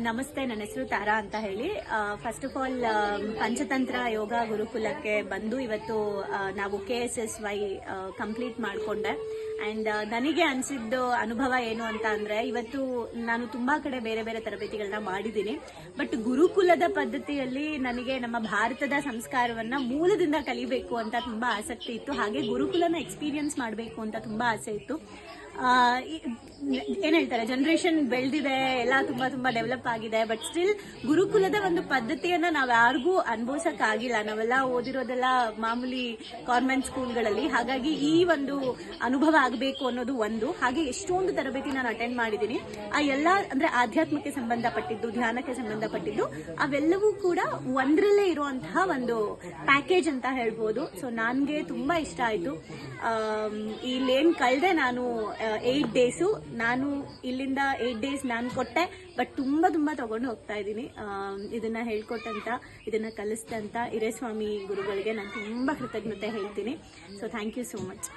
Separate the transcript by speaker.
Speaker 1: ನಮಸ್ತೆ, ನನ್ನ ಹೆಸರು ತಾರಾ ಅಂತ ಹೇಳಿ. ಫಸ್ಟ್ ಆಫ್ ಆಲ್ ಪಂಚತಂತ್ರ ಯೋಗ ಗುರುಕುಲಕ್ಕೆ ಬಂದು ಇವತ್ತು ನಾವು KSSY ಕಂಪ್ಲೀಟ್ ಮಾಡಿಕೊಂಡೆ. ಅಂಡ್ ನನಗೆ ಅನಿಸಿದ್ದು ಅನುಭವ ಏನು ಅಂತ ಅಂದ್ರೆ, ಇವತ್ತು ನಾನು ತುಂಬಾ ಕಡೆ ಬೇರೆ ಬೇರೆ ತರಬೇತಿಗಳನ್ನ ಮಾಡಿದ್ದೀನಿ. ಬಟ್ ಗುರುಕುಲದ ಪದ್ಧತಿಯಲ್ಲಿ ನನಗೆ ನಮ್ಮ ಭಾರತದ ಸಂಸ್ಕಾರವನ್ನ ಮೂಲದಿಂದ ಕಲಿಬೇಕು ಅಂತ ತುಂಬಾ ಆಸಕ್ತಿ ಇತ್ತು. ಹಾಗೆ ಗುರುಕುಲನ ಎಕ್ಸ್ಪೀರಿಯನ್ಸ್ ಮಾಡಬೇಕು ಅಂತ ತುಂಬಾ ಆಸೆ ಇತ್ತು. ಏನ್ ಹೇಳ್ತಾರೆ, ಜನರೇಷನ್ ಬೆಳೆದಿದೆ, ಎಲ್ಲ ತುಂಬಾ ತುಂಬಾ ಡೆವಲಪ್ ಆಗಿದೆ. ಬಟ್ ಸ್ಟಿಲ್ ಗುರುಕುಲದ ಒಂದು ಪದ್ಧತಿಯನ್ನ ನಾವ್ ಯಾರಿಗೂ ಅನುಭವಿಸಕ್ ಆಗಿಲ್ಲ. ನಾವೆಲ್ಲ ಓದಿರೋದೆಲ್ಲ ಮಾಮೂಲಿ ಕಾನ್ವೆಂಟ್ ಸ್ಕೂಲ್ಗಳಲ್ಲಿ. ಹಾಗಾಗಿ ಈ ಒಂದು ಅನುಭವ ಆಗಬೇಕು ಅನ್ನೋದು ಒಂದು. ಹಾಗೆ ಎಷ್ಟೊಂದು ತರಬೇತಿ ನಾನು ಅಟೆಂಡ್ ಮಾಡಿದ್ದೀನಿ. ಆ ಎಲ್ಲ ಅಂದ್ರೆ ಆಧ್ಯಾತ್ಮಕ್ಕೆ ಸಂಬಂಧಪಟ್ಟಿದ್ದು, ಧ್ಯಾನಕ್ಕೆ ಸಂಬಂಧಪಟ್ಟಿದ್ದು, ಅವೆಲ್ಲವೂ ಕೂಡ ಒಂದರಲ್ಲೇ ಇರುವಂತಹ ಒಂದು ಪ್ಯಾಕೇಜ್ ಅಂತ ಹೇಳ್ಬೋದು. ಸೊ ನನ್ಗೆ ತುಂಬಾ ಇಷ್ಟ ಆಯ್ತು. ಇಲ್ಲೇನ್ ಕಳೆದೆ ನಾನು 8 ಡೇಸು. ನಾನು ಇಲ್ಲಿಂದ 8 ಡೇಸ್ ನಾನು ಕೊಟ್ಟೆ. ಬಟ್ ತುಂಬಾ ತುಂಬಾ ತಗೊಂಡು ಹೋಗ್ತಾ ಇದ್ದೀನಿ. ಇದನ್ನ ಹೇಳ್ಕೊಟ್ಟಂತ, ಇದನ್ನ ಕಲಿಸಿದಂತ ಹಿರೇಸ್ವಾಮಿ ಗುರುಗಳಿಗೆ ನಾನು ತುಂಬಾ ಕೃತಜ್ಞತೆ ಹೇಳ್ತೀನಿ. So thank you so much.